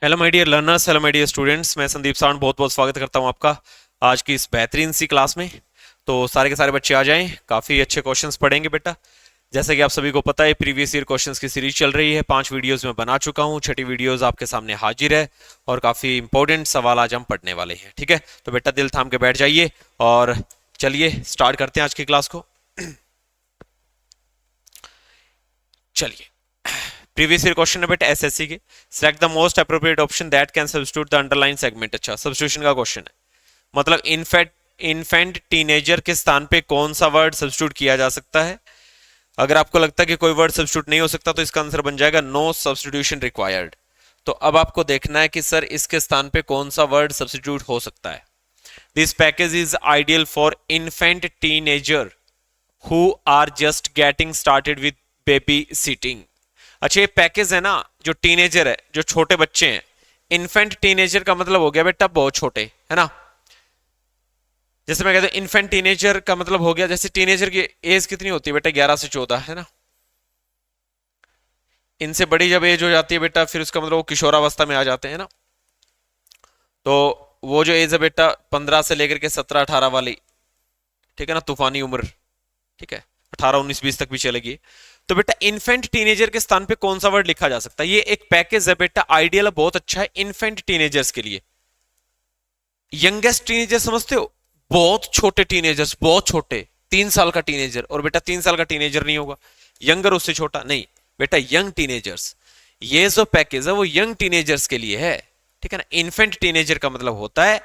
Hello my dear learners, hello my dear students. मैं संदीप सावंत बहुत बहुत स्वागत करता हूं आपका आज की इस बेहतरीन सी क्लास में। तो सारे के सारे बच्चे आ जाएं, काफ़ी अच्छे क्वेश्चंस पढ़ेंगे बेटा। जैसा कि आप सभी को पता है, प्रीवियस ईयर क्वेश्चंस की सीरीज चल रही है। 5 वीडियोस में बना चुका हूं, छठी वीडियोस आपके सामने हाजिर है और काफ़ी इंपॉर्टेंट सवाल आज हम पढ़ने वाले हैं। ठीक है, तो बेटा दिल थाम के बैठ जाइए और चलिए स्टार्ट करते हैं आज की क्लास को। चलिए, प्रीवियस ईयर क्वेश्चन है बेटा एसएससी के। Select the most appropriate option that can substitute the underline segment. अच्छा, सब्स्टिट्यूशन का क्वेश्चन है, मतलब इन्फेंट टीनेजर के स्थान पे कौन सा वर्ड सब्स्टिट्यूट किया जा सकता है। अगर आपको लगता है कि कोई वर्ड सब्स्टिट्यूट नहीं हो सकता तो इसका आंसर बन जाएगा नो सब्स्टिट्यूशन रिक्वायर्ड। तो अब आपको देखना है कि सर इसके स्थान पे कौन सा वर्ड सब्स्टिट्यूट हो सकता है। This package is ideal for infant teenager who are just getting started with babysitting. अच्छा, ये पैकेज है ना, जो टीनेजर है, जो छोटे बच्चे हैं। इन्फेंट टीनेजर का मतलब हो गया बेटा बहुत छोटे, है ना। जैसे मैं कहता हूं इन्फेंट टीनेजर का मतलब हो गया, जैसे टीनेजर की एज कितनी होती है बेटा, 11 से 14, है ना। इनसे बड़ी जब एज हो जाती है बेटा, फिर उसका मतलब वो किशोरावस्था में आ जाते हैं ना। तो वो जो एज है बेटा 15 से लेकर के 17-18 वाली, ठीक है ना, तूफानी उम्र, ठीक है, 18-19-20 तक भी चलेगी। तो बेटा इन्फेंट टीनेजर के स्थान पे कौन सा वर्ड लिखा जा सकता है। ये एक पैकेज है बेटा, आइडियल बहुत अच्छा है इन्फेंट टीनेजर्स के लिए। यंगेस्ट टीनेजर समझते हो, बहुत छोटे टीनेजर्स, बहुत छोटे, 3 साल का टीनेजर। और बेटा 3 साल का टीनेजर नहीं होगा, यंगर उससे छोटा नहीं बेटा, यंग टीनेजर्स। ये जो पैकेज है वो यंग टीनेजर्स के लिए है, ठीक है ना। इन्फेंट टीनेजर का मतलब होता है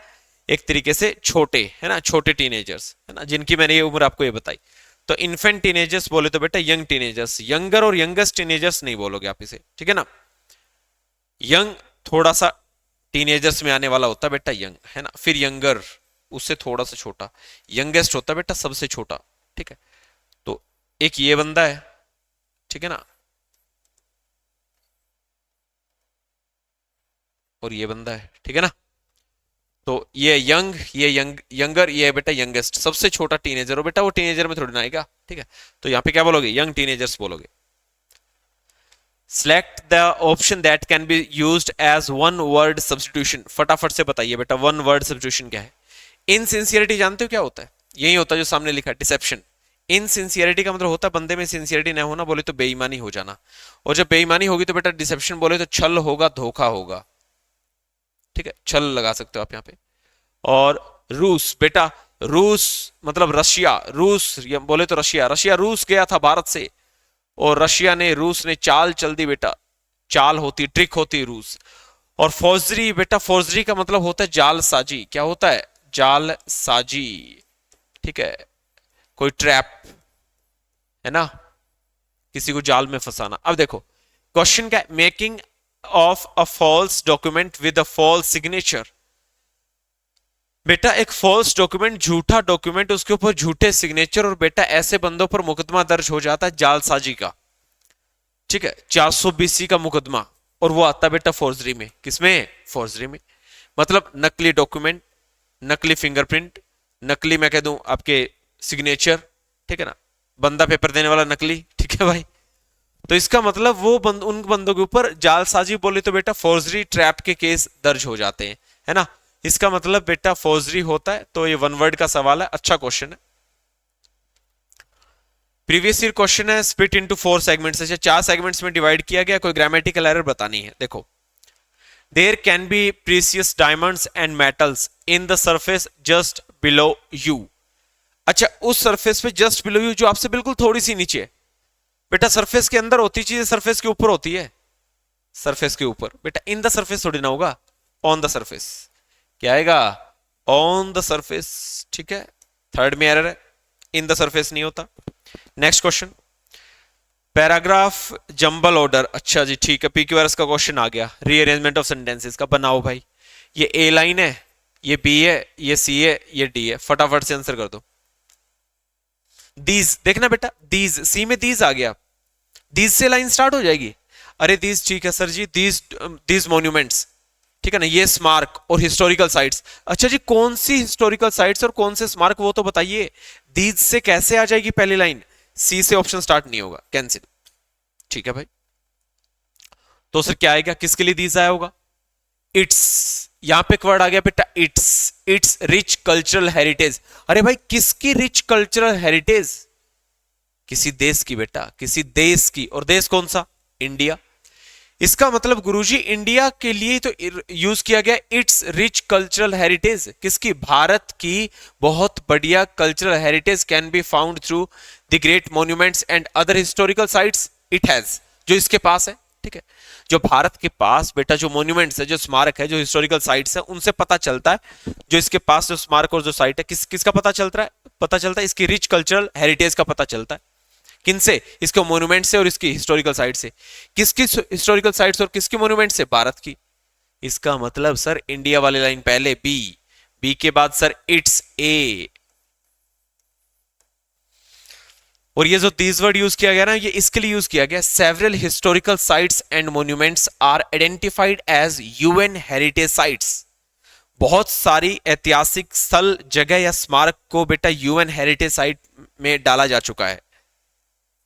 एक तरीके से छोटे, है ना, छोटे टीनेजर्स, है ना, जिनकी मैंने ये उम्र आपको ये बताई। तो इन्फेंट टीनेजर्स बोले तो बेटा यंग टीनेजर्स, यंगर और यंगेस्ट टीनेजर्स नहीं बोलोगे आप इसे, ठीक है ना। यंग थोड़ा सा टीनेजर्स में आने वाला होता है बेटा यंग, है ना, फिर यंगर उससे थोड़ा सा छोटा, यंगेस्ट होता है बेटा सबसे छोटा, ठीक है। तो एक ये बंदा है, ठीक है ना, और ये बंदा है, ठीक है ना। तो ये यंग, ये यंगर, ये है बेटा यंगेस्ट, सबसे छोटा टीनेजर। और बेटा वो टीनेजर में थोड़ी ना आएगा, ठीक है। तो यहाँ पे क्या बोलोगे, यंग टीनेजर्स बोलोगे। Select the option that can be used as one word substitution. फटाफट से बताइए बेटा वन वर्ड सब्स्टिट्यूशन क्या है। इनसिंसियरिटी जानते हो क्या होता है, यही होता है जो सामने लिखा है, डिसेप्शन। इनसिंसियरिटी का मतलब होता है बंदे में सिंसियरिटी ना होना, बोले तो बेईमानी हो जाना। और जब बेईमानी होगी तो बेटा डिसेप्शन बोले तो छल होगा, धोखा होगा, ठीक है, छल लगा सकते हो आप यहाँ पे। और रूस बेटा, रूस मतलब रशिया, रूस बोले तो रशिया, रशिया रूस गया था भारत से, और रशिया ने, रूस ने चाल चल दी बेटा। चाल होती, ट्रिक होती रूस। और फौजरी बेटा, फौजरी का मतलब होता है जालसाजी। क्या होता है, जालसाजी, ठीक है, कोई ट्रैप, है ना, किसी को जाल में फंसाना। अब देखो क्वेश्चन क्या है, making of a false document with a false signature. बेटा एक फॉल्स डॉक्यूमेंट, झूठा डॉक्यूमेंट, उसके ऊपर झूठे सिग्नेचर, और बेटा ऐसे बंदों पर मुकदमा दर्ज हो जाता है जालसाजी का, ठीक है, 420C का मुकदमा। और वो आता बेटा फौजरी में, किसमें, फौजरी में। मतलब नकली डॉक्यूमेंट, नकली फिंगरप्रिंट, नकली मैं कह दूं आपके सिग्नेचर, ठीक है ना, बंदा पेपर देने वाला नकली, ठीक है भाई। तो इसका मतलब वो उन बंदों के ऊपर जालसाजी बोले तो बेटा फौजरी ट्रैप के केस दर्ज हो जाते हैं, है ना। इसका मतलब बेटा फौजरी होता है। तो ये वन वर्ड का सवाल है, अच्छा क्वेश्चन है। प्रीवियस ईयर क्वेश्चन है, स्प्लिट इनटू 4 सेगमेंट्स। अच्छा, 4 सेगमेंट्स में डिवाइड किया गया, कोई ग्रामेटिकल एरर बतानी है। देखो, there can be precious diamonds and metals in the surface just below you. अच्छा, उस सरफेस पे जस्ट बिलो यू, जो आपसे बिल्कुल थोड़ी सी नीचे है। बेटा सरफेस के अंदर होती चीजें सरफेस के ऊपर होती है, सरफेस के ऊपर बेटा, इन द सरफेस थोड़ी ना होगा, ऑन द सरफेस। क्या आएगा, ऑन द सरफेस, ठीक है। थर्ड में एरर है, इन द सरफेस नहीं होता। Next question, paragraph jumble order. अच्छा जी, ठीक है, पीक्यूआरएस का क्वेश्चन आ गया, रीअरेंजमेंट ऑफ सेंटेंसेस का बनाओ भाई। ये ए लाइन है, ये बी है, ये सी है, ये डी है, फटाफट से आंसर कर दो। दीज देखना बेटा, दीज, सी में दीज आ गया, दीज से लाइन स्टार्ट हो जाएगी। अरे दीज ठीक है sir ji, these these monuments, ठीक है ना, ये स्मारक और हिस्टोरिकल साइट्स। अच्छा जी, कौन सी हिस्टोरिकल साइट्स और कौन से स्मारक, वो तो बताइए। दीज से कैसे आ जाएगी पहली लाइन, सी से ऑप्शन स्टार्ट नहीं होगा, कैंसिल, ठीक है भाई। तो सर क्या आएगा, किसके लिए दीज आया होगा, इट्स, यहां पे एक वर्ड आ गया बेटा it's, it's rich cultural heritage. अरे भाई किसकी रिच कल्चरल हेरिटेज? किसी देश की बेटा, किसी देश की। और देश कौन सा? इंडिया। इसका मतलब गुरुजी इंडिया के लिए तो यूज किया गया इट्स रिच कल्चरल हेरिटेज। किसकी? भारत की बहुत बढ़िया cultural heritage can be found through the great monuments and other historical sites it has, जो इसके पास है। ठीक है, जो भारत के पास बेटा जो मॉन्यूमेंट्स है, जो स्मारक है, जो हिस्टोरिकल साइट्स है, उनसे पता चलता है, जो इसके पास जो स्मारक और जो साइट है, किसका पता चलता है? पता चलता है इसकी रिच कल्चरल हेरिटेज का पता चलता है। किनसे? इसके मॉन्यूमेंट से और इसकी हिस्टोरिकल साइट से। किसकी हिस्टोरिकल साइट्स और किसकी मॉन्यूमेंट से? भारत की। इसका मतलब सर इंडिया वाली लाइन पहले बी, बी के बाद सर इट्स ए। और ये जो दीज वर्ड यूज किया गया ना, ये इसके लिए यूज किया गया, several historical sites and monuments are identified as UN heritage sites. बहुत सारी ऐतिहासिक स्थल, जगह या स्मारक को बेटा यूएन हेरिटेज साइट में डाला जा चुका है।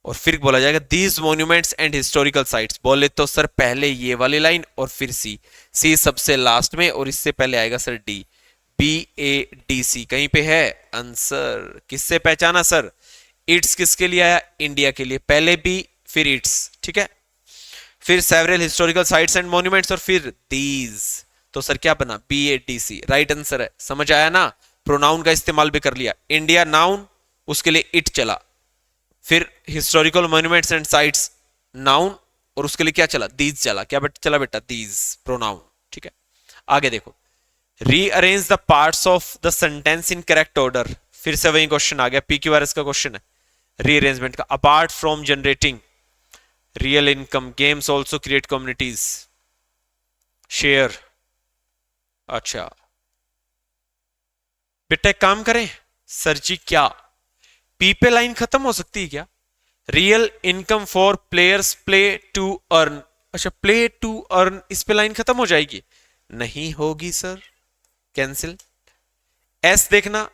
और फिर बोला जाएगा these monuments and historical sites. बोले तो सर पहले ये वाली लाइन और फिर सी, सी सबसे लास्ट में और इससे पहले आएगा sir D, B A D C कहीं पे है आंसर। किससे पहचाना सर? इट्स किसके लिए आया? इंडिया के लिए। पहले बी फिर इट्स, ठीक है, फिर several historical sites and monuments और फिर दीज। तो सर क्या बना? B A D C right answer है। समझ आया ना? प्रोनाउन का इस्तेमाल भी कर लिया। इंडिया नाउन, उसके लिए इट चला, फिर historical monuments and sites noun और उसके लिए क्या चला? दीज चला। क्या चला बेटा? These pronoun. ठीक है, आगे देखो, rearrange the parts of the sentence in correct order. फिर से वही क्वेश्चन आ गया, PQRS का क्वेश्चन है रीअरेंजमेंट का। Apart from generating real income, games also create communities, share. अच्छा बेटा एक काम करें सर जी, क्या पी पे लाइन खत्म हो सकती है क्या? Real income for players play to earn. अच्छा प्ले टू अर्न, इस पे लाइन खत्म हो जाएगी? नहीं होगी सर, कैंसिल। एस देखना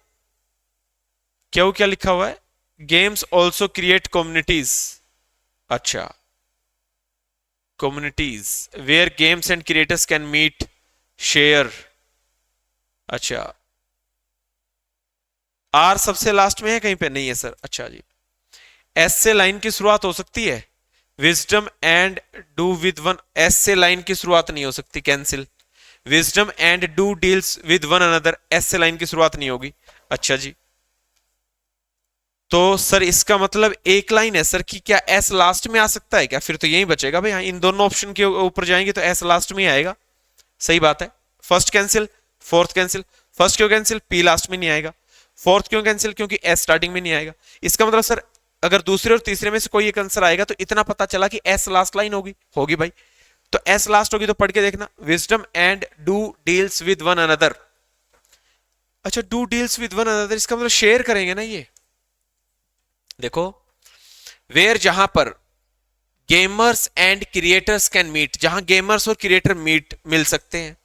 क्यों, क्या लिखा हुआ है? Games also create communities. अच्छा communities where games and creators can meet, share. अच्छा आर सबसे लास्ट में है कहीं पे? नहीं है सर। अच्छा जी, एस से लाइन की शुरुआत हो सकती है, wisdom and do with one. S से लाइन की शुरुआत नहीं हो सकती, cancel. Wisdom and do deals with one another, S से लाइन की शुरुआत नहीं होगी। अच्छा जी, तो सर इसका मतलब एक लाइन है सर कि क्या एस लास्ट में आ सकता है क्या? फिर तो यही बचेगा भाई। हाँ, इन दोनों ऑप्शन के ऊपर जाएंगे तो एस लास्ट में ही आएगा। सही बात है। First cancel, fourth cancel. First क्यों कैंसिल? पी लास्ट में नहीं आएगा। फोर्थ क्यों कैंसिल? क्योंकि एस स्टार्टिंग में नहीं आएगा। इसका मतलब सर अगर दूसरे और तीसरे में से कोई एक आंसर आएगा तो इतना पता चला कि एस लास्ट लाइन होगी, होगी भाई। तो एस लास्ट होगी तो पढ़ के देखना, wisdom and do deals with one another. अच्छा do deals with one another, इसका मतलब शेयर करेंगे ना ये। देखो वेयर, जहां पर gamers and creators can meet, जहां गेमर्स और क्रिएटर मीट मिल सकते हैं।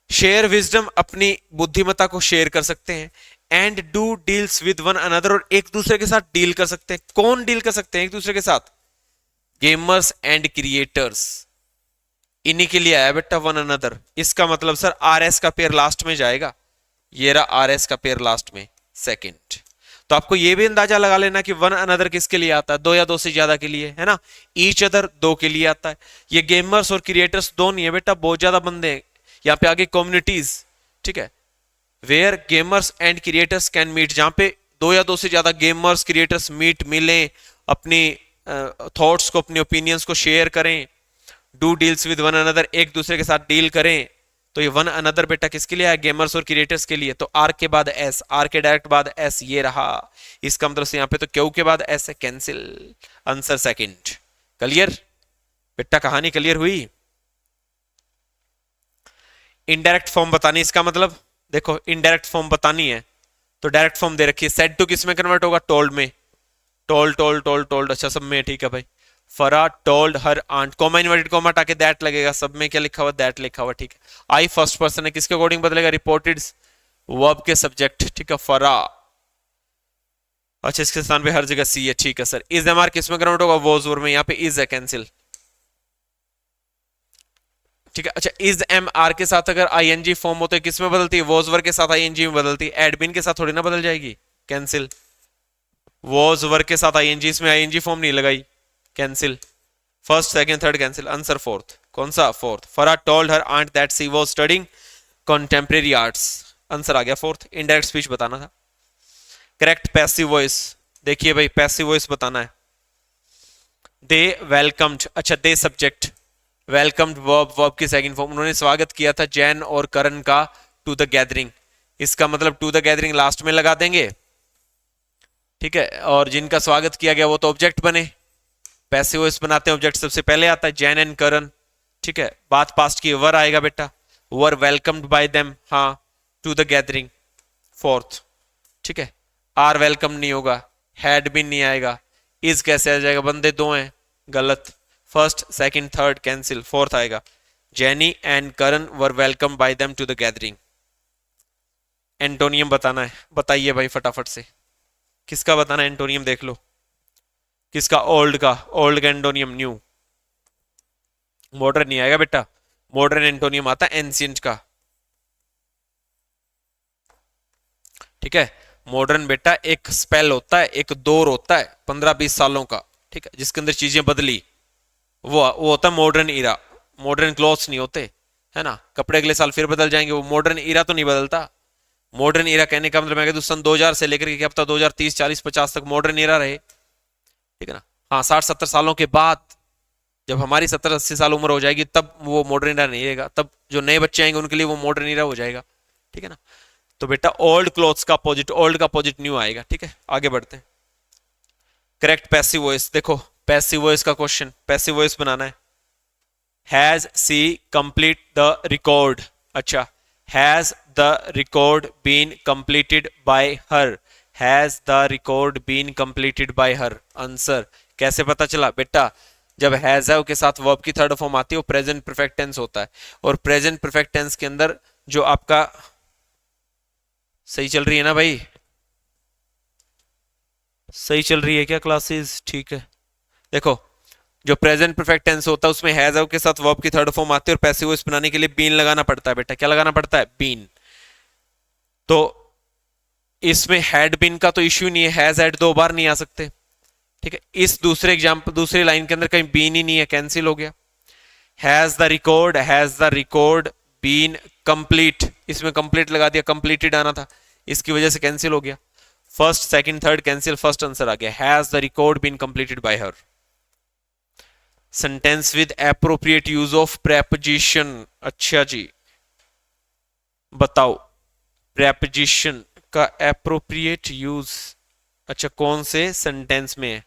शेयर विजडम, अपनी बुद्धिमत्ता को शेयर कर सकते हैं। And do deals with one another, और एक दूसरे के साथ डील कर सकते हैं। कौन डील कर सकते हैं एक दूसरे के साथ? Gamers and creators. इन्हीं के लिए आया बेटा वन अनदर। इसका मतलब सर आर एस का पेयर लास्ट में जाएगा। ये रहा आर एस का पेयर लास्ट में, सेकंड। तो आपको ये भी अंदाजा लगा लेना कि वन अनदर किसके लिए आता है? दो या दो से ज्यादा के लिए, है ना। ईच अदर दो के लिए आता है। ये गेमर्स और क्रिएटर्स दो नहीं है बेटा, बहुत ज्यादा बंदे हैं। यहाँ पे आगे कम्युनिटीज, ठीक है, where gamers and creators can meet, जहां पे दो या दो से ज्यादा गेमर्स क्रिएटर्स मीट, मिले, अपनी थॉट्स को, अपनी ओपिनियंस को शेयर करें। Do deals with one another, एक दूसरे के साथ डील करें। तो ये वन अनदर बेटा किसके लिए है? गेमर्स और क्रिएटर्स के लिए। तो आर के बाद एस, आर के डायरेक्ट बाद एस, ये रहा। इसका मतलब से यहाँ पे तो क्यू के बाद एस है, कैंसिल। Answer second. क्लियर बेटा, कहानी क्लियर हुई? इनडायरेक्ट फॉर्म बतानी, इसका मतलब देखो इनडायरेक्ट फॉर्म बतानी है तो डायरेक्ट फॉर्म दे रखी है। सेड टू किस में कन्वर्ट होगा? टोल्ड में। टोल्ड टोल्ड टोल्ड टोल्ड, अच्छा सब में, ठीक है भाई। Farah told her aunt, comma inverted comma हटा के दैट लगेगा। सब में क्या लिखा हुआ? दैट लिखा हुआ, ठीक है। आई फर्स्ट पर्सन है, किसके अकॉर्डिंग बदलेगा? रिपोर्टेड वर्ब के सब्जेक्ट, ठीक है। फरा, अच्छा इसके स्थान पे हर जगह सी है, ठीक है सर। इज एम आर किस में कन्वर्ट होगा? वॉज में, यहाँ पे इज है, कैंसिल। ठीक है। अच्छा, इज एम आर के साथ अगर आईएनजी फॉर्म होते किस में बदलती है? वॉज वर के साथ आईएनजी में बदलती है, एडमिन के साथ थोड़ी ना बदल जाएगी, कैंसिल। वॉज वर के साथ आईएनजी, इसमें आईएनजी फॉर्म नहीं लगाई, cancel. First second third cancel, answer fourth. कौन सा? Fourth. Farah told her aunt that she was studying contemporary arts, answer आ गया फोर्थ। इनडायरेक्ट स्पीच बताना था। करेक्ट पैसिव वॉइस, देखिए भाई पैसिव वॉइस बताना है। दे वेलकम्ड, अच्छा दे सब्जेक्ट, वेलकम्ड वर्ब, वर्ब की सेकंड फॉर्म, उन्होंने स्वागत किया था जैन और करण का टू द गैदरिंग, इसका मतलब टू द गैदरिंग लास्ट में लगा देंगे, ठीक है। और जिनका स्वागत किया गया वो तो ऑब्जेक्ट बने, पैसिव वॉइस बनाते हैं ऑब्जेक्ट सबसे पहले आता है जैन एंड करण, ठीक है। बात पास्ट की वर आएगा बेटा, वर वेलकम्ड बाय देम, हाँ टू द गैदरिंग, फोर्थ, ठीक है। आर वेलकम नहीं होगा, हैड भी नहीं आएगा, इज कैसे आ जाएगा, बंदे दो हैं, गलत। First second third cancel, fourth आएगा। Jenny and Karan were welcome by them to the gathering. Antonym बताना है, बताइए भाई फटाफट से, किसका बताना है एंटोनियम, देख लो किसका, ओल्ड का, ओल्ड का एंटोनियम न्यू, मॉडर्न नहीं आएगा बेटा, मॉडर्न एंटोनियम आता है एंशिएंट का, ठीक है। मॉडर्न बेटा एक स्पेल होता है, एक दौर होता है 15-20 सालों का, ठीक है, जिसके अंदर चीजें बदली, वो होता है मॉडर्न ईरा। मॉडर्न क्लॉथ्स नहीं होते, है ना, कपड़े अगले साल फिर बदल जाएंगे, वो मॉडर्न ईरा तो नहीं बदलता। मॉडर्न ईरा कहने का मतलब मैं कहता हूं सन 2000 से लेकर के क्या पता 2030 40 50 तक मॉडर्न ईरा रहे, ठीक है ना। हाँ 60-70 सालों के बाद जब हमारी 70-80 साल उम्र हो जाएगी तब वो मॉडर्न ईरा नहीं रहेगा, तब जो नए बच्चे आएंगे उनके लिए वो मॉडर्न ईरा हो जाएगा, ठीक है ना। तो बेटा ओल्ड क्लोथ्स का अपोजिट, ओल्ड का अपोजिट न्यू आएगा, ठीक है। आगे बढ़ते हैं। करेक्ट पैसिव वॉइस, देखो पैसिव वॉइस का क्वेश्चन, पैसिव वॉइस बनाना है। Has she complete the record, अच्छा has the record been completed by her, has the record been completed by her, answer. कैसे पता चला बेटा, जब हैज है के साथ वर्ब की थर्ड फॉर्म आती है वो प्रेजेंट परफेक्ट टेंस होता है, और प्रेजेंट परफेक्ट टेंस के अंदर जो आपका, सही चल रही है ना भाई, सही चल रही है क्या क्लासेस? ठीक है। देखो जो प्रेजेंट परफेक्ट टेंस होता है उसमें हैज के साथ वर्ब की थर्ड फॉर्म आती है, और पैसिव वॉइस बनाने के लिए बीन लगाना पड़ता है बेटा, क्या लगाना पड़ता है? बीन। तो इसमें हैड बीन का तो इश्यू नहीं है, हैज हैड दो बार नहीं आ सकते, ठीक है। इस दूसरे एग्जाम्पल दूसरी लाइन के अंदर कहीं बीन ही नहीं है, कैंसिल हो गया। Has the record been complete, इसमें कंप्लीट लगा दिया, कंप्लीटेड आना था, इसकी वजह से कैंसिल हो गया। First second third cancel, first answer आ गया, has the record been completed by her. Sentence with appropriate use of preposition, अच्छा जी बताओ प्रेपोजिशन का एप्रोप्रिएट यूज, अच्छा कौन से सेंटेंस में है?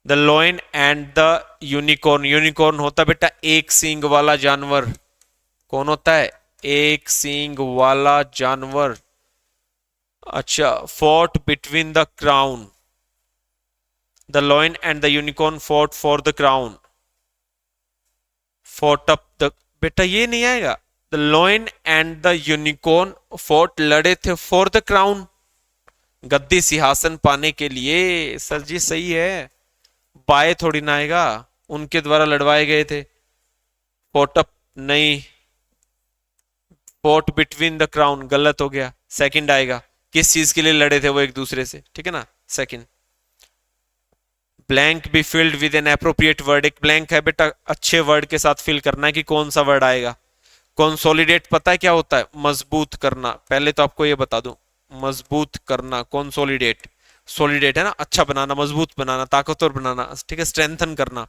The lion and the unicorn, unicorn होता बेटा एक सींग वाला जानवर, कौन होता है? एक सींग वाला जानवर। अच्छा fought between the crown, the lion and the unicorn fought for the crown, fought up the, बेटा ये नहीं आएगा, the lion and the unicorn fought, लड़े थे फॉर द क्राउन, गद्दी सिंहासन पाने के लिए। सर जी सही है, बाय थोड़ी ना आएगा, उनके द्वारा लड़वाए गए थे, फॉट अप नहीं, फॉट बिटवीन द क्राउन गलत हो गया, सेकंड आएगा, किस चीज के लिए लड़े थे वो एक दूसरे से, ठीक है ना, second. Blank be filled with N appropriate word, एक ब्लैंक है बेटा अच्छे वर्ड के साथ फिल करना है कि कौन सा वर्ड आएगा। कंसोलिडेट पता है क्या होता है? मजबूत करना, पहले तो आपको ये बता दूं, मजबूत करना कंसोलिडेट, सॉलिडेट है ना अच्छा बनाना, मजबूत बनाना, ताकतवर बनाना, ठीक है, स्ट्रेंथन करना।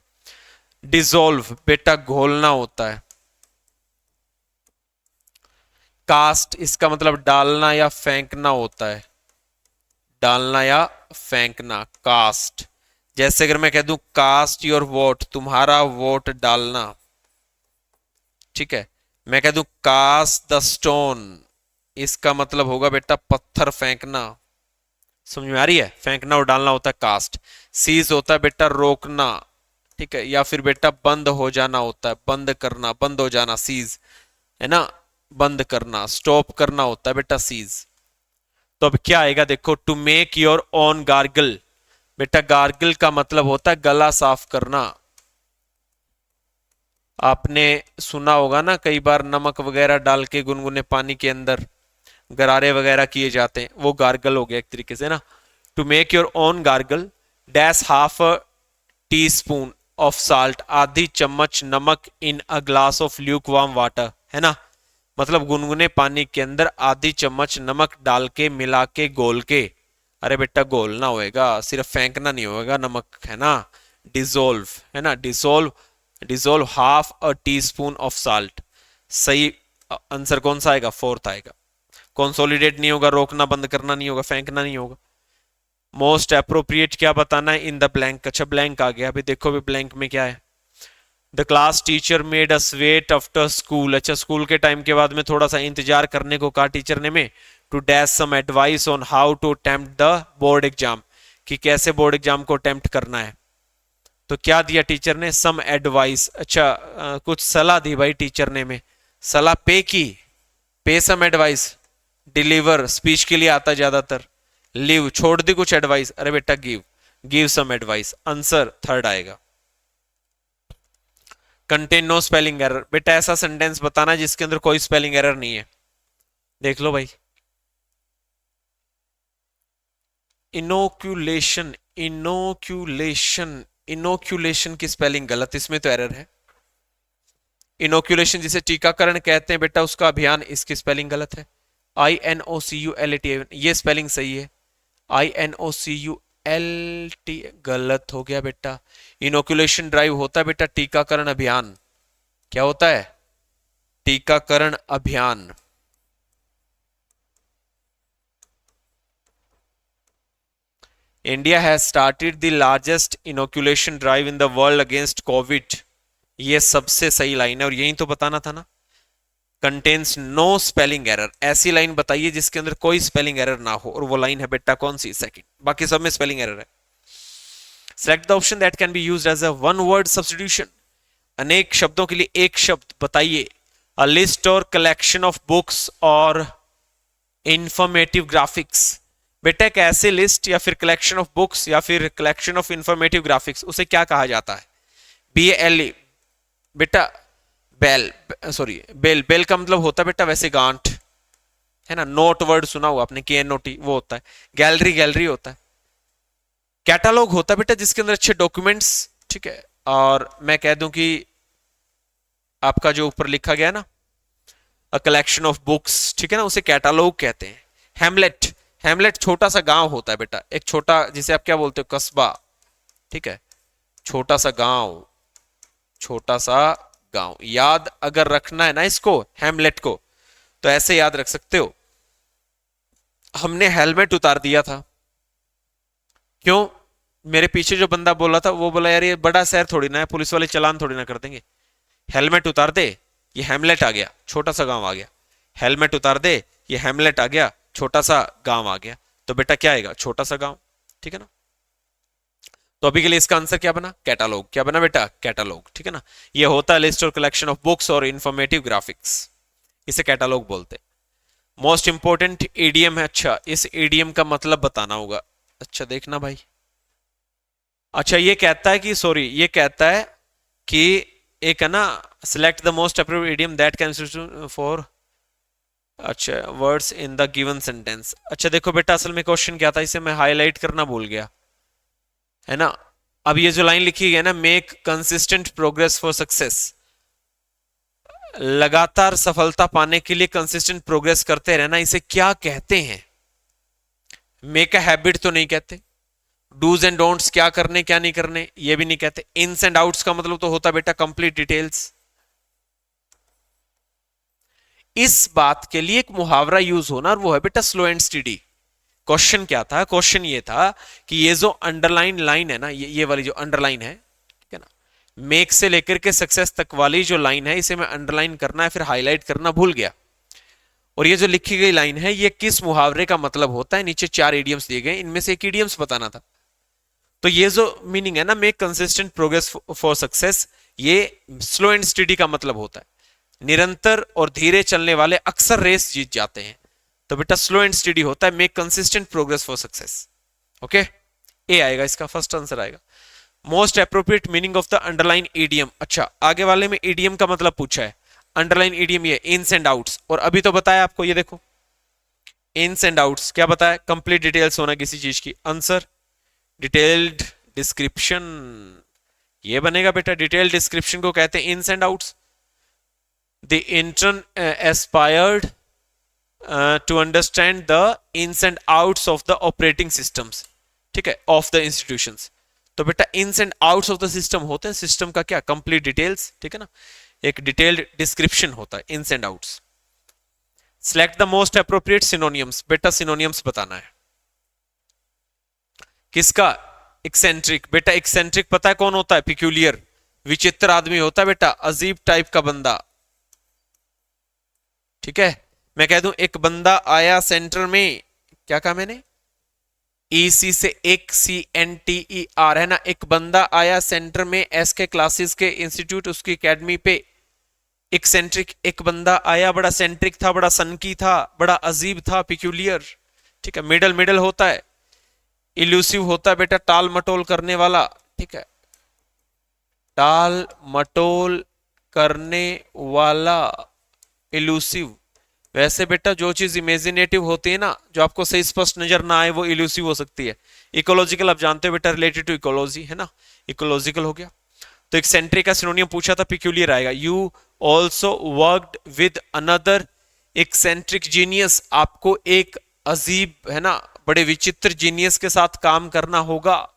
डिसॉल्व बेटा घोलना होता है। कास्ट इसका मतलब डालना या फेंकना होता है, डालना या फेंकना, कास्ट। जैसे अगर मैं कह दूं कास्ट योर वोट, तुम्हारा वोट डालना, ठीक है। मैं कह दूं कास्ट द स्टोन, इसका मतलब होगा बेटा पत्थर फेंकना, समझ में आ रही है? फेंकना और डालना होता है कास्ट। सीज होता है बेटा रोकना, ठीक है, या फिर बेटा बंद हो जाना होता है, बंद करना, बंद हो जाना, सीज है ना, बंद करना, स्टॉप करना होता है बेटा सीज। तो अब क्या आएगा देखो, to make your own gargle, बेटा गार्गल का मतलब होता है गला साफ करना, आपने सुना होगा ना, कई बार नमक वगैरह डाल के गुनगुने पानी के अंदर गरारे वगैरह किए जाते हैं, वो गार्गल हो गया एक तरीके से ना। To make your own gargle, dash half a teaspoon of salt, आधी चम्मच नमक in a glass of lukewarm water, है ना। मतलब गुनगुने पानी के अंदर आधी चम्मच नमक डाल के मिला के घोल के, अरे बेटा घोलना होएगा, सिर्फ फेंकना नहीं होएगा नमक, है ना। डिसोल्व, है ना, dissolve, dissolve half a teaspoon of salt. सही आंसर कौन सा आएगा? फोर्थ आएगा। कंसोलिडेट नहीं होगा, रोकना बंद करना नहीं होगा, फेंकना नहीं होगा। मोस्ट अप्रोप्रिएट क्या बताना है? In the blank. अच्छा ब्लैंक आ गया, अभी देखो भी ब्लैंक में क्या है। The class teacher made us wait after school. अच्छा स्कूल के टाइम के बाद में थोड़ा सा इंतजार करने को कहा टीचर ने में, to dash some advice on how to attempt the board exam, कि कैसे बोर्ड एग्जाम को अटेम्प्ट करना है। तो क्या दिया टीचर ने? Some advice. अच्छा कुछ सलाह दी भाई टीचर ने में, सलाह पे की, पे सम एडवाइस, डिलीवर स्पीच के लिए आता ज्यादातर, लिव छोड़ दी कुछ एडवाइस, अरे बेटा give, give some advice. Answer third आएगा। कंटेन नो स्पेलिंग एरर, बेटा ऐसा सेंटेंस बताना जिसके अंदर कोई स्पेलिंग एरर नहीं है। देख लो भाई। इनोक्यूलेशन, इनोक्यूलेशन, इनोक्यूलेशन की स्पेलिंग गलत, इसमें तो एरर है। इनोक्यूलेशन जिसे टीकाकरण कहते हैं बेटा, उसका अभियान, इसकी स्पेलिंग गलत है। INOCULAT, ये स्पेलिंग सही है। INOCULT गलत हो गया बेटा। इनोक्यूलेशन ड्राइव होता है बेटा टीकाकरण अभियान। क्या होता है? टीकाकरण अभियान। India has started the largest inoculation drive in the world against Covid. ये सबसे सही लाइन है और यही तो बताना था ना। कंटेन्स नो स्पेलिंग एरर, ऐसी लाइन बताइए जिसके अंदर कोई स्पेलिंग एरर ना हो, और वो लाइन है बेटा कौन सी? सेकंड। बाकी सब में स्पेलिंग एरर है। Select the option that can be used as a one word substitution. अनेक शब्दों के लिए एक शब्द बताइए। अ लिस्ट और कलेक्शन ऑफ बुक्स और इंफॉर्मेटिव ग्राफिक्स। बेटा एक ऐसे लिस्ट या फिर कलेक्शन ऑफ बुक्स या फिर कलेक्शन ऑफ इंफॉर्मेटिव ग्राफिक्स, उसे क्या कहा जाता है? BALE बेटा, बेल, सॉरी बेल, बेल का मतलब होता है बेटा वैसे गांठ, है ना। नोट वर्ड सुना हुआ आपने, KNOT, वो होता है। गैलरी, गैलरी होता है। कैटालॉग होता है बेटा जिसके अंदर अच्छे डॉक्यूमेंट्स, ठीक है। और मैं कह दूं कि आपका जो ऊपर लिखा गया ना, अ कलेक्शन ऑफ बुक्स, ठीक है ना, उसे कैटालॉग कहते हैं। हेमलेट, हेमलेट छोटा सा गांव होता है बेटा, एक छोटा, जिसे आप क्या बोलते हो, कस्बा, ठीक है, छोटा सा गांव, छोटा सा गांव। याद अगर रखना है ना इसको, हेमलेट को, तो ऐसे याद रख सकते हो। हमने हेलमेट उतार दिया था, क्यों? मेरे पीछे जो बंदा बोला था वो बोला यार ये बड़ा शहर थोड़ी ना है, पुलिस वाले चालान थोड़ी ना कर देंगे, हेलमेट उतार दे, ये हेमलेट आ गया, छोटा सा गांव आ गया। हेलमेट उतार दे, ये हेमलेट आ गया, छोटा सा गांव आ गया। तो बेटा क्या आएगा? छोटा सा गांव, ठीक है ना। तो अभी के लिए इसका आंसर क्या बना? कैटालॉग। क्या बना बेटा? कैटालॉग, ठीक है ना। ये होता है लिस्ट और कलेक्शन ऑफ बुक्स और इंफॉर्मेटिव ग्राफिक्स, इसे कैटालॉग बोलते हैं। मोस्ट इंपोर्टेंट ईडीएम है। अच्छा इस ईडीएम का मतलब बताना होगा। अच्छा देखना भाई, अच्छा ये कहता है कि, सॉरी ये कहता है कि एक है ना, select the most appropriate idiom that can for, अच्छा words in the given sentence. अच्छा देखो बेटा असल में क्वेश्चन क्या था, इसे मैं हाईलाइट करना भूल गया, है ना। अब ये जो लाइन लिखी गई है ना, make consistent progress for success, लगातार सफलता पाने के लिए कंसिस्टेंट प्रोग्रेस करते रहना, इसे क्या कहते हैं? मेक अ हैबिट तो नहीं कहते। डूज एंड डोंट्स, क्या करने क्या नहीं करने, ये भी नहीं कहते। इन्स एंड आउट्स का मतलब तो होता बेटा कंप्लीट डिटेल्स। इस बात के लिए एक मुहावरा यूज होना, और वो है बेटा स्लो एंड स्टडी। क्वेश्चन क्या था? क्वेश्चन ये था कि ये जो अंडरलाइन लाइन है ना, ये वाली जो अंडरलाइन है, ठीक है ना, मेक से लेकर के सक्सेस तक वाली जो लाइन है, इसे मैं अंडरलाइन करना है फिर हाईलाइट करना भूल गया। और ये जो लिखी गई लाइन है, ये किस मुहावरे का मतलब होता है? नीचे 4 इडियम्स दिए गए, इनमें से एक इडियम्स बताना था। तो ये जो मीनिंग है ना, make consistent progress for success, ये स्लो एंड स्टडी का मतलब होता है। निरंतर और धीरे चलने वाले अक्सर रेस जीत जाते हैं। तो बेटा स्लो एंड स्टडी होता है make consistent progress for success. Okay, a आएगा इसका, फर्स्ट आंसर आएगा। Most appropriate meaning of the underline idiom. अच्छा, आगे वाले में ईडीएम का मतलब पूछा है, अंडरलाइन ईडीएम ये इन्स एंड आउट्स, और अभी तो बताया आपको, ये देखो इन्स एंड आउट्स क्या बताया, कंप्लीट डिटेल्स होना किसी चीज की, आंसर डिटेल्ड डिस्क्रिप्शन, ये बनेगा बेटा। डिटेल्ड डिस्क्रिप्शन को कहते हैं ins and outs. The intern aspired to understand the ins and outs of the operating systems, ठीक है, ऑफ द इंस्टीट्यूशंस। तो बेटा ins and outs of the system होते हैं सिस्टम का क्या, कंप्लीट डिटेल्स, ठीक है ना, एक डिटेल्ड डिस्क्रिप्शन होता है ins and outs. Select the most appropriate synonyms, बेटा सिनोनियम्स बताना है किसका, एक्सेंट्रिक। बेटा एक्सेंट्रिक पता है कौन होता है, पिक्यूलियर, विचित्र आदमी होता है बेटा, अजीब टाइप का बंदा, ठीक है। मैं कह दूं एक बंदा आया सेंटर में, क्या कहा मैंने, ईसी से एक CNTER है ना, एक बंदा आया सेंटर में, एस के क्लासेस के इंस्टीट्यूट उसकी एकेडमी पे, एक्सेंट्रिक एक बंदा आया, बड़ा सेंट्रिक था, बड़ा सनकी था, बड़ा अजीब था, पिक्यूलियर, ठीक है। मिडल मिडल होता है, इल्यूसिव होता है बेटा, टाल मटोल करने वाला, ठीक है, टाल मटोल करने वाला, इल्यूसिव। वैसे बेटा जो चीज इमेजिनेटिव होती है ना, जो आपको सही स्पष्ट नजर ना आए, वो इल्यूसिव हो सकती है। इकोलॉजिकल आप जानते हो बेटा, रिलेटेड टू इकोलॉजी है ना, इकोलॉजिकल हो गया। तो एक्सेंट्रिक का सिनोनियम पूछा था, पिक्यूलियर आएगा। You also worked with another eccentric genius, आपको एक अजीब है ना, बड़े विचित्र जीनियस के साथ काम करना होगा।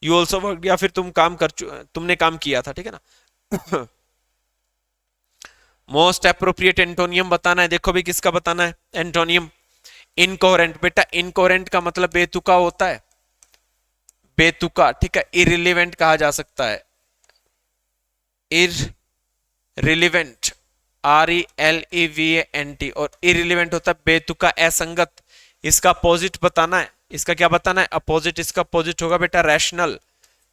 यू ऑल्सो वर्क, या फिर तुमने काम किया था, ठीक है ना। मोस्ट अप्रोप्रिएट एंटोनियम बताना है, देखो भी किसका बताना है एंटोनियम। इनकोहेरेंट, बेटा इनकोहेरेंट का मतलब बेतुका होता है, बेतुका, ठीक है। इरिलीवेंट कहा जा सकता है, इररिलेवेंट, RELEVANT, और इरिलीवेंट होता है बेतुका, असंगत। इसका अपोजिट बताना है, इसका क्या बताना है, अपोजिट। इसका अपोजिट होगा बेटा रैशनल,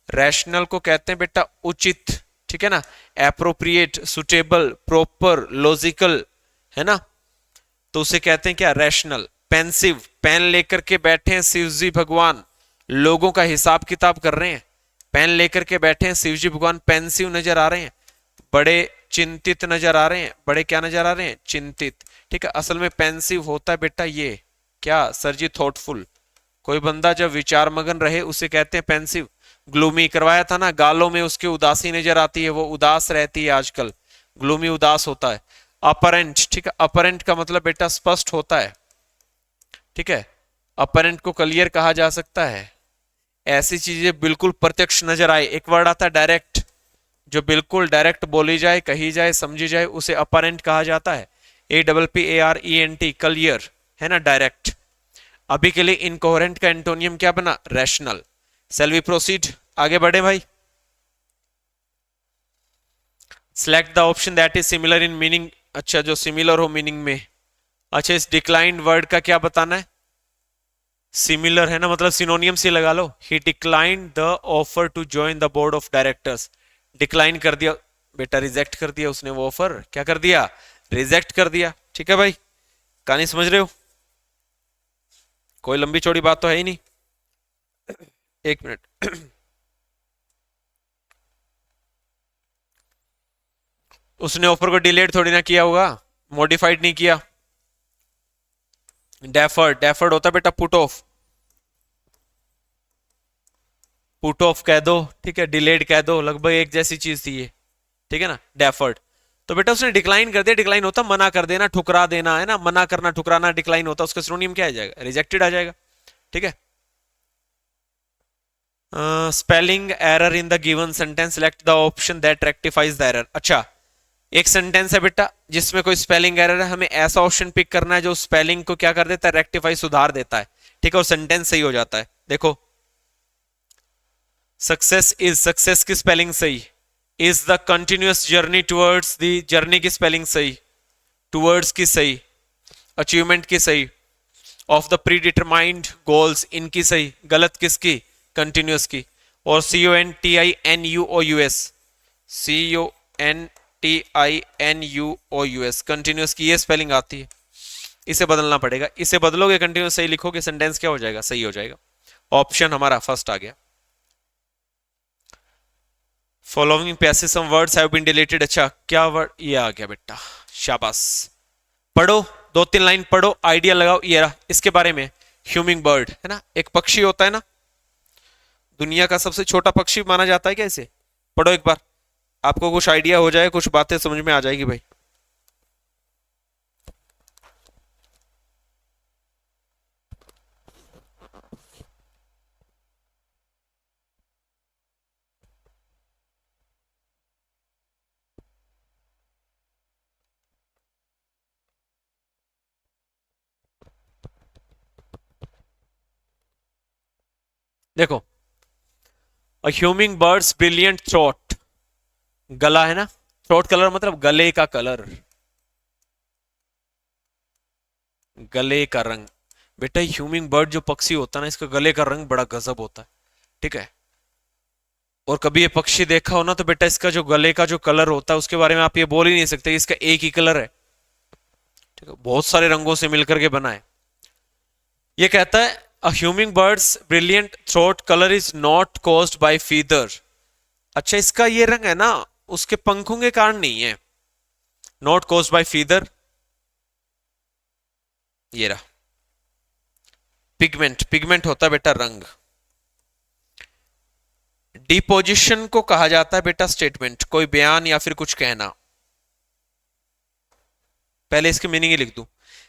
रैशनल को कहते हैं बेटा उचित, ठीक है ना, एप्रोप्रिएट, सुटेबल, प्रॉपर, लॉजिकल, है ना, तो उसे कहते हैं क्या, रैशनल। पेंसिव, पेन लेकर के बैठे हैं शिवजी भगवान, लोगों का हिसाब किताब कर रहे हैं, पेन लेकर के बैठे हैं शिवजी भगवान, पेंसिव नजर आ रहे हैं, बड़े चिंतित नजर आ रहे हैं, बड़े क्या नजर आ रहे हैं, चिंतित, ठीक है। असल में पेंसिव होता है बेटा ये क्या सर जी, थॉटफुल। कोई बंदा जब विचार मगन रहे उसे कहते हैं पेंसिव। ग्लूमी करवाया था ना, गालों में उसकी उदासी नजर आती है, वो उदास रहती है आजकल, ग्लूमी उदास होता है। अपरेंट, ठीक है, अपरेंट का मतलब बेटा स्पष्ट होता है, ठीक है। अपरेंट को क्लियर कहा जा सकता है, ऐसी चीजें बिल्कुल प्रत्यक्ष नजर आए। एक वर्ड आता है डायरेक्ट, जो बिल्कुल डायरेक्ट बोली जाए, कही जाए, समझी जाए, उसे अपरेंट कहा जाता है। APPARENT, क्लियर है ना, डायरेक्ट। अभी के लिए इनकोहेरेंट का एंटोनियम क्या बना, रैशनल। Shall we proceed, आगे बढ़े भाई। Select the option that is similar in meaning, अच्छा जो सिमिलर हो मीनिंग में। अच्छा इस डिक्लाइंड वर्ड का क्या बताना है, सिमिलर है ना, मतलब सिनोनियम से लगा लो। He declined the offer to join the board of directors, decline कर दिया बेटा, रिजेक्ट कर दिया उसने, वो ऑफर क्या कर दिया, रिजेक्ट कर दिया, ठीक है भाई। कहानी समझ रहे हो, कोई लंबी चौड़ी बात तो है ही नहीं। एक मिनट, उसने ऑफर को डिलेड थोड़ी ना किया होगा, मॉडिफाइड नहीं किया। डेफर्ड, डेफर्ड होता बेटा पुट ऑफ, पुट ऑफ कह दो, ठीक है, डिलेड कह दो, लगभग एक जैसी चीज थी ये, ठीक है ना, डेफर्ड। तो बेटा उसने डिक्लाइन कर दिया, डिक्लाइन होता मना कर देना, ठुकरा देना, है ना, मना करना, ठुकराना डिक्लाइन होता, उसका सिनोनियम क्या आ जाएगा, रिजेक्टेड आ जाएगा, ठीक है। Spelling error in the given sentence, select the option that rectifies the error. अच्छा एक सेंटेंस है बेटा जिसमें कोई स्पेलिंग एरर है, हमें ऐसा ऑप्शन पिक करना है जो स्पेलिंग को क्या कर देता है, रेक्टिफाई, सुधार देता है, ठीक है, और सेंटेंस सही हो जाता है। देखो सक्सेस इज, सक्सेस की स्पेलिंग सही, is the continuous journey towards, the journey की स्पेलिंग सही, टुवर्ड्स की सही, अचीवमेंट की सही, of the pre determined goals इनकी सही, गलत किसकी, कंटिन्यूअस की। और CONTINUOUS, CONTINUOUS कंटिन्यूअस की ये स्पेलिंग आती है, इसे बदलना पड़ेगा, इसे बदलोगे कंटिन्यूअस सही लिखोगे, सेंटेंस क्या हो जाएगा, सही हो जाएगा। ऑप्शन हमारा फर्स्ट आ गया। Following passage some words have been deleted. अच्छा क्या वर्ड, ये आ गया बेटा, शाबाश। पढ़ो, 2-3 लाइन पढ़ो, आइडिया लगाओ। ये रहा इसके बारे में, ह्यूमिंग बर्ड है ना, एक पक्षी होता है ना, दुनिया का सबसे छोटा पक्षी माना जाता है क्या इसे? पढ़ो एक बार, आपको कुछ आइडिया हो जाए, कुछ बातें समझ में आ जाएगी भाई। देखो, अ ह्यूमिंग बर्ड्स ब्रिलियंट थ्रोट, गला है ना, थ्रोट कलर मतलब गले का कलर, गले का रंग। बेटा ह्यूमिंग बर्ड जो पक्षी होता है ना, इसका गले का रंग बड़ा गजब होता है, ठीक है। और कभी ये पक्षी देखा हो ना, तो बेटा इसका जो गले का जो कलर होता है उसके बारे में आप ये बोल ही नहीं सकते कि इसका एक ही कलर है, ठीक है, बहुत सारे रंगों से मिलकर के बना है। ये कहता है a hummingbird's brilliant throat colour is not caused by feather. अच्छा इसका ये रंग है ना, उसके पंखों के कारण नहीं है, नॉट कॉज्ड बाय फीदर। ये रहा पिगमेंट, पिगमेंट होता है बेटा रंग। डिपोजिशन को कहा जाता है बेटा स्टेटमेंट, कोई बयान या फिर कुछ कहना। पहले इसकी मीनिंग ही लिख दूं।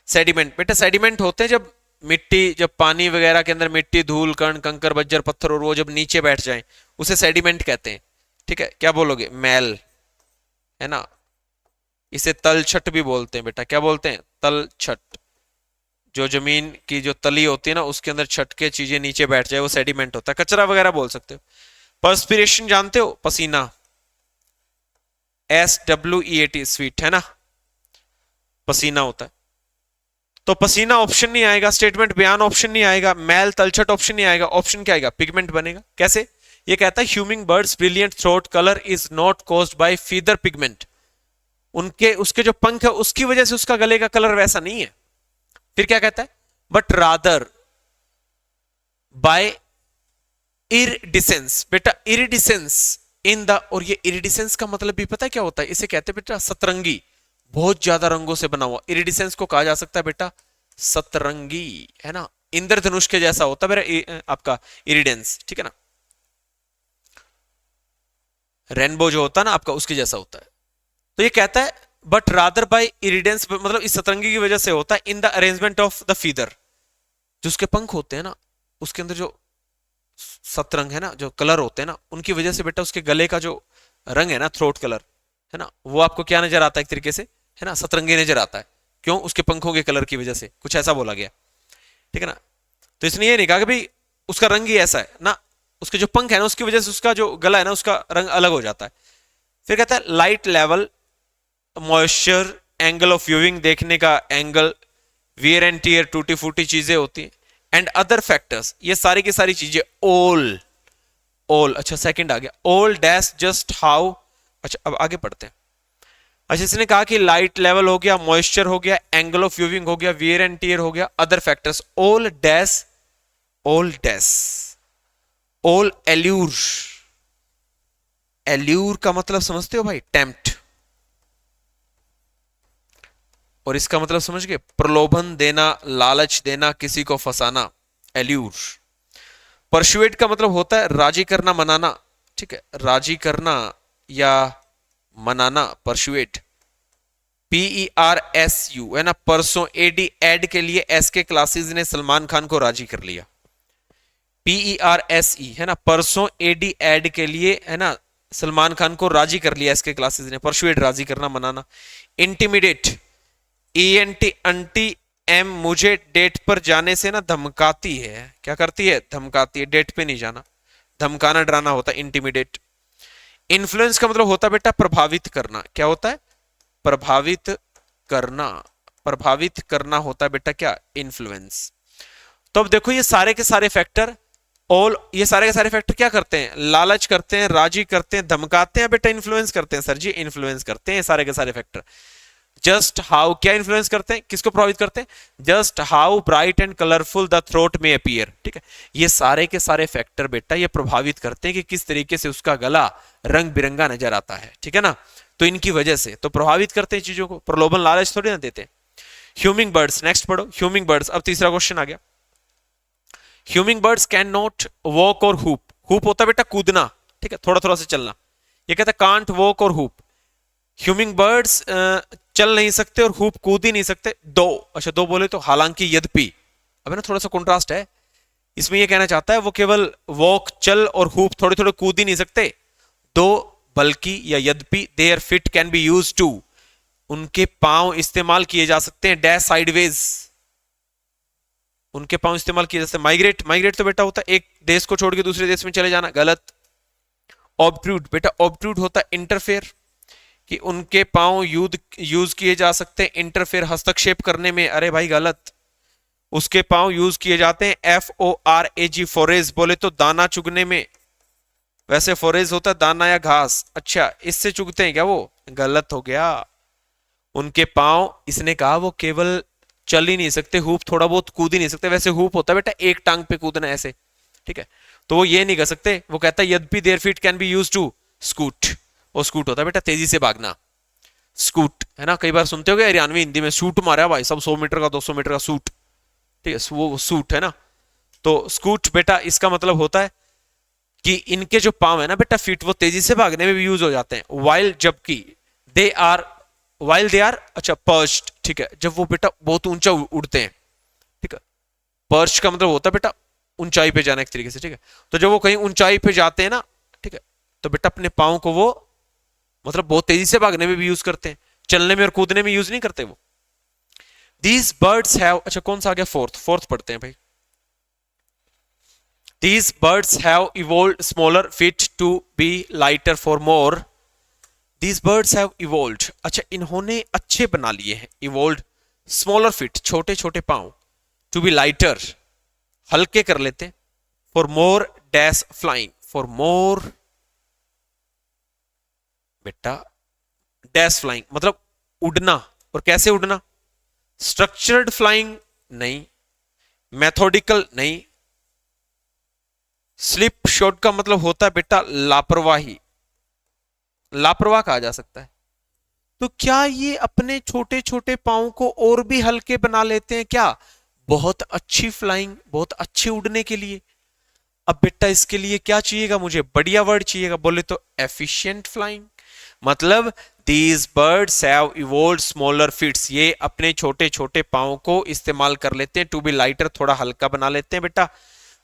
सेडिमेंट, बेटा सेडिमेंट होते हैं जब मिट्टी, जब पानी वगैरह के अंदर मिट्टी, धूल, कण, कंकर, बज्जर, पत्थर और वो जब नीचे बैठ जाए, उसे सेडिमेंट कहते हैं, ठीक है। क्या बोलोगे? मैल है ना, इसे तलछट भी बोलते हैं बेटा। क्या बोलते हैं? तलछट। जो जमीन की जो तली होती है ना, उसके अंदर छटके चीजें नीचे बैठ जाए, वो सेडिमेंट होता है। कचरा वगैरह बोल सकते हो। पर्सपिरेशन जानते हो? पसीना, SWEAT, स्वीट है ना, पसीना होता है। तो पसीना ऑप्शन नहीं आएगा, स्टेटमेंट बयान ऑप्शन नहीं आएगा, मैल तलछट ऑप्शन नहीं आएगा, ऑप्शन क्या आएगा? पिगमेंट बनेगा। कैसे? ये कहता है humming birds brilliant throat colour is not caused by feather pigment. उनके उसके जो पंख है उसकी वजह से उसका गले का कलर वैसा नहीं है। फिर क्या कहता है? But rather by iridescence. बेटा इरिडिसेंस इन द, और ये इरिडिसेंस का मतलब भी पता है क्या होता है? इसे कहते हैं बेटा सतरंगी, बहुत ज्यादा रंगों से बना हुआ। इरिडिसेंस को कहा जा सकता है बेटा सतरंगी, है ना, इंद्रधनुष के जैसा होता है मेरा आपका इरिडेंस, ठीक है ना, रेनबो जो होता है ना आपका, उसके जैसा होता है। तो ये कहता है बट रादर बाय इरिडेंस, मतलब इस सतरंगी की वजह से होता है, in the arrangement of the feather, जो उसके पंख होते हैं ना, उसके अंदर जो सतरंग है ना, जो कलर होते हैं ना, उनकी वजह से बेटा उसके गले का जो रंग है ना, थ्रोट कलर है ना, वो आपको क्या नजर आता है? एक तरीके से है ना, सतरंगी नजर आता है। क्यों? उसके पंखों के कलर की वजह से, कुछ ऐसा बोला गया, ठीक है ना। तो इसने ये नहीं कहा कि भाई उसका रंग ही ऐसा है ना, उसके जो पंख है ना उसकी वजह से उसका जो गला है ना उसका रंग अलग हो जाता है। फिर कहता है light level, moisture, angle of viewing, देखने का एंगल, वियर एंड टीयर, टूटी फूटी चीजें होती हैं, एंड अदर फैक्टर्स, ये सारी की सारी चीजें, ऑल ऑल। अच्छा सेकंड आ गया, ऑल डैश जस्ट हाउ। अच्छा अब आगे पढ़ते हैं। अच्छा इसने कहा कि लाइट लेवल हो गया, मॉइस्चर हो गया, एंगल ऑफ व्यूइंग हो गया, वियर एंड टीयर हो गया, other factors, all dash, all dash, all allure. Allure का मतलब समझते हो भाई? टेम्प्ट। और इसका मतलब समझ गए? प्रलोभन देना, लालच देना, किसी को फंसाना, एल्यूर। परसुएट का मतलब होता है राजी करना, मनाना, ठीक है, राजी करना या मनाना, परसुएट। PERSU है ना, परसों, एडी एड के लिए एस के क्लासेस ने सलमान खान को राजी कर लिया। PERSE है ना, परसों एडी एड के लिए है ना, सलमान खान को राजी कर लिया इसके क्लासेस ने, परसुएट राजी करना, मनाना। इंटिमिडेट, ENT अंटी, M मुझे डेट पर जाने से ना धमकाती है। क्या करती है? धमकाती है, डेट पे नहीं जाना, धमकाना डराना होता है इंटिमिडेट। इन्फ्लुएंस का मतलब होता है बेटा प्रभावित करना। क्या होता है? प्रभावित करना, प्रभावित करना होता है बेटा क्या? इन्फ्लुएंस। तो अब देखो ये सारे के सारे फैक्टर, ऑल, ये सारे के सारे फैक्टर क्या करते हैं? लालच करते हैं, राजी करते हैं, धमकाते हैं बेटा, इन्फ्लुएंस करते हैं। सर जी इन्फ्लुएंस करते हैं सारे के सारे फैक्टर। जस्ट हाउ, क्या इन्फ्लुएंस करते हैं, किसको प्रभावित करते हैं, just how bright and colourful the throat में अपीयर, ठीक है। ये सारे के सारे फैक्टर बेटा ये प्रभावित करते हैं कि किस तरीके से उसका गला रंग बिरंगा नजर आता है, ठीक है ना। तो इनकी वजह से तो प्रभावित करते हैं चीजों को, प्रलोभन लालच थोड़ी ना देते हैं। ह्यूमिंग बर्ड्स, नेक्स्ट पढ़ो ह्यूमिंग बर्ड्स। अब तीसरा क्वेश्चन आ गया। Humming birds can not walk और हुप। हुप होता है बेटा कूदना, ठीक है, थोड़ा थोड़ा से चलना। ये कहता है कांट वॉक और हुप। ह्यूमिंग बर्ड्स चल नहीं सकते और हुप कूद ही नहीं सकते। दो, अच्छा दो बोले तो हालांकि यद्यपि, अब ना थोड़ा सा कॉन्ट्रास्ट है इसमें। ये कहना चाहता है वो केवल वॉक चल और हुप थोड़े थोड़े कूद ही नहीं सकते। दो बल्कि या यद्यपि their feet can be use to, उनके पांव इस्तेमाल किए जा सकते हैं डैश साइडवेज, उनके पांव इस्तेमाल किए जा सकते हैं। माइग्रेट, माइग्रेट तो बेटा होता है एक देश को छोड़ के दूसरे देश में चले जाना, गलत। ऑब्ट्रूड, बेटा ऑब्ट्रूड होता है इंटरफेयर, कि उनके पांव यूज किए जा सकते हैं इंटरफेयर हस्तक्षेप करने में, अरे भाई गलत। उसके पांव यूज किए जाते हैं FORAG फोरेज, बोले तो दाना चुगने में। वैसे फोरेज होता है दाना या घास, अच्छा इससे चुगते हैं क्या वो, गलत हो गया। उनके पांव, इसने कहा वो केवल चल ही नहीं सकते, हुप थोड़ा बहुत कूद ही नहीं सकते। वैसे हुप होता है बेटा एक टांग पे कूदना ऐसे, ठीक है, तो वो ये नहीं कर सकते। वो कहता है यद्यपि their feet can be use to scoot, और स्कूट होता है बेटा तेजी से भागना, स्कूट है ना। कई बार सुनते हो हरियाणवी हिंदी में शूट मारा भाई सब, 100 मीटर का 200 मीटर का शूट, ठीक है, वो सूट है ना। तो स्कूट बेटा इसका मतलब होता है कि इनके जो पांव है ना बेटा फीट, वो तेजी से भागने में भी यूज हो जाते हैं। वाइल, जबकि they are, while they are, अच्छा पर्च्ड, ठीक है, जब वो बेटा बहुत ऊंचा उड़ते हैं, ठीक है। पर्च का मतलब होता है बेटा ऊंचाई पे जाना एक तरीके से, ठीक है। तो जब वो कहीं ऊंचाई पे जाते हैं ना, ठीक है, तो बेटा अपने पांव को वो मतलब बहुत तेजी से भागने में भी यूज करते हैं, चलने में और कूदने में यूज नहीं करते वो। दीज बर्ड्स हैव, अच्छा कौन सा आ गया, फोर्थ, फोर्थ पढ़ते हैं भाई। These birds have evolved smaller feet to be lighter for more. These birds have evolved, अच्छा इन्होंने अच्छे बना लिए हैं, evolved smaller feet, छोटे छोटे पांव, to be lighter, हल्के कर लेते हैं, for more dash flying, for more बेटा dash flying मतलब उड़ना, और कैसे उड़ना, स्ट्रक्चर्ड फ्लाइंग नहीं, मैथोडिकल नहीं। स्लिप शॉट का मतलब होता है बेटा लापरवाही, लापरवाह कहा जा सकता है। तो क्या ये अपने छोटे छोटे पांव को और भी हल्के बना लेते हैं क्या, बहुत अच्छी फ्लाइंग, बहुत अच्छे उड़ने के लिए। अब बेटा इसके लिए क्या चाहिएगा, मुझे बढ़िया वर्ड चाहिएगा, बोले तो एफिशिएंट फ्लाइंग। मतलब these birds have evolved smaller feets, ये अपने छोटे छोटे पांव को इस्तेमाल कर लेते हैं, टू बी लाइटर, थोड़ा हल्का बना लेते हैं बेटा,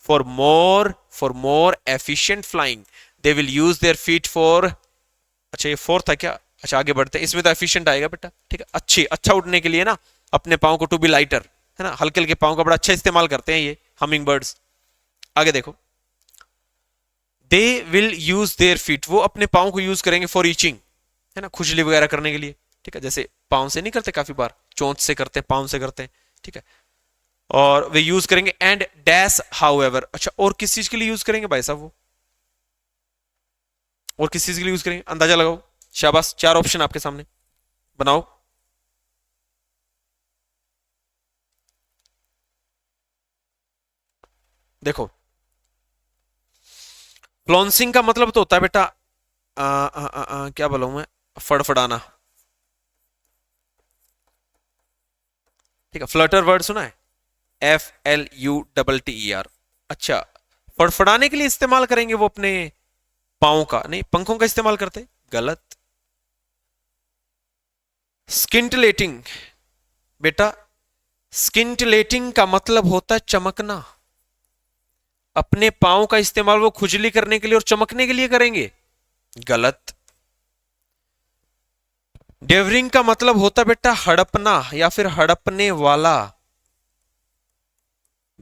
for more efficient flying they will use their feet for, अच्छा ये फोर्थ था क्या, अच्छा आगे बढ़ते हैं, इसमें तो एफिशिएंट आएगा बेटा, ठीक है, अच्छी अच्छा उड़ने के लिए ना अपने पांव को, टू बी लाइटर है ना, हल्के हल्के पांव का बड़ा अच्छा इस्तेमाल करते हैं ये हमिंग बर्ड्स। आगे देखो, they will use their feet, वो अपने पांव को यूज करेंगे फॉर रीचिंग, है ना, खुजली वगैरह करने के लिए, ठीक है, जैसे पांव से नहीं करते, काफी बार चोंच से करते हैं, पांव से करते हैं, ठीक है, और वे यूज करेंगे। एंड डैश हाउएवर, अच्छा और किस चीज के लिए यूज करेंगे भाई साहब वो, और किस चीज के लिए यूज करेंगे, अंदाजा लगाओ, शाबाश, चार ऑप्शन आपके सामने, बनाओ। देखो फ्लॉन्सिंग का मतलब तो होता है बेटा क्या बोलूं मैं, फड़फड़ाना, ठीक है, फ्लटर वर्ड सुना है, FLUTTER, अच्छा फड़फड़ाने के लिए इस्तेमाल करेंगे वो अपने पाओं का, नहीं पंखों का इस्तेमाल करते, गलत। स्किंटलेटिंग, बेटा स्किंटलेटिंग का मतलब होता है चमकना, अपने पाओं का इस्तेमाल वो खुजली करने के लिए और चमकने के लिए करेंगे, गलत। डेवरिंग का मतलब होता है बेटा हड़पना या फिर हड़पने वाला,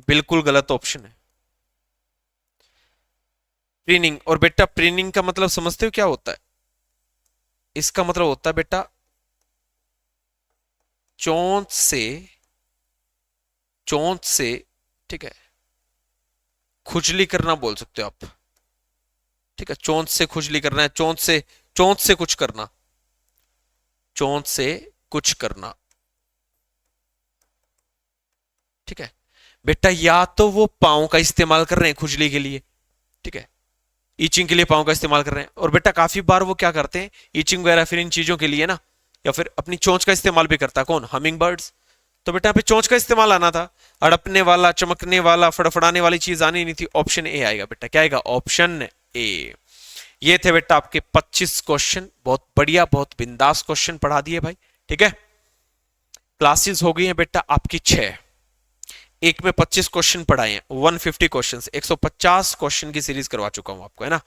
बिल्कुल गलत ऑप्शन है। प्रीनिंग, और बेटा प्रीनिंग का मतलब समझते हो क्या होता है, इसका मतलब होता है बेटा चोंच से, चोंच से, ठीक है, खुजली करना बोल सकते हो आप, ठीक है, चोंच से खुजली करना है, चोंच से कुछ करना, चोंच से कुछ करना। ठीक है बेटा, या तो वो पाँव का इस्तेमाल कर रहे हैं खुजली के लिए, ठीक है, ईचिंग के लिए पाँव का इस्तेमाल कर रहे हैं, और बेटा काफी बार वो क्या करते हैं ईचिंग वगैरह फिर इन चीजों के लिए ना, या फिर अपनी चोंच का इस्तेमाल भी करता है, कौन, हमिंग बर्ड्स। तो बेटा यहाँ पे चोंच का इस्तेमाल आना था, अड़पने वाला, चमकने वाला, फड़फड़ाने वाली चीज आनी नहीं थी, ऑप्शन ए आएगा बेटा। क्या आएगा, ऑप्शन ए। ये थे बेटा आपके 25 क्वेश्चन, बहुत बढ़िया, बहुत बिंदास क्वेश्चन पढ़ा दिए भाई। ठीक है, क्लासेस हो गई हैं बेटा आपकी 6, एक में 25 क्वेश्चन पढ़ाए हैं, 150 क्वेश्चन, 150 क्वेश्चन की सीरीज करवा चुका हूं आपको, है ना,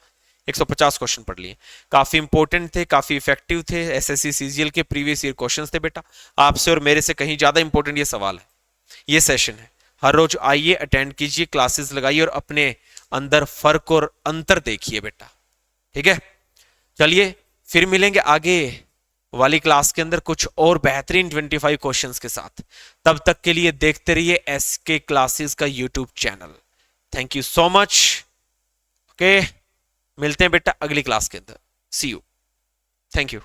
150 क्वेश्चन पढ़ लिए। काफी इंपॉर्टेंट थे, काफी इफेक्टिव थे, एसएससी सीजीएल के प्रीवियस ईयर क्वेश्चंस थे बेटा। आपसे और मेरे से कहीं ज्यादा इंपॉर्टेंट ये सवाल है, ये सेशन है। हर रोज आइए, अटेंड कीजिए, क्लासेस लगाइए और अपने अंदर फर्क और अंतर देखिए बेटा। ठीक है, चलिए फिर मिलेंगे आगे वाली क्लास के अंदर कुछ और बेहतरीन 25 क्वेश्चंस के साथ। तब तक के लिए देखते रहिए एसके क्लासेस का YouTube channel. Thank you so much. Okay, मिलते हैं बेटा अगली क्लास के अंदर। सी यू, थैंक यू।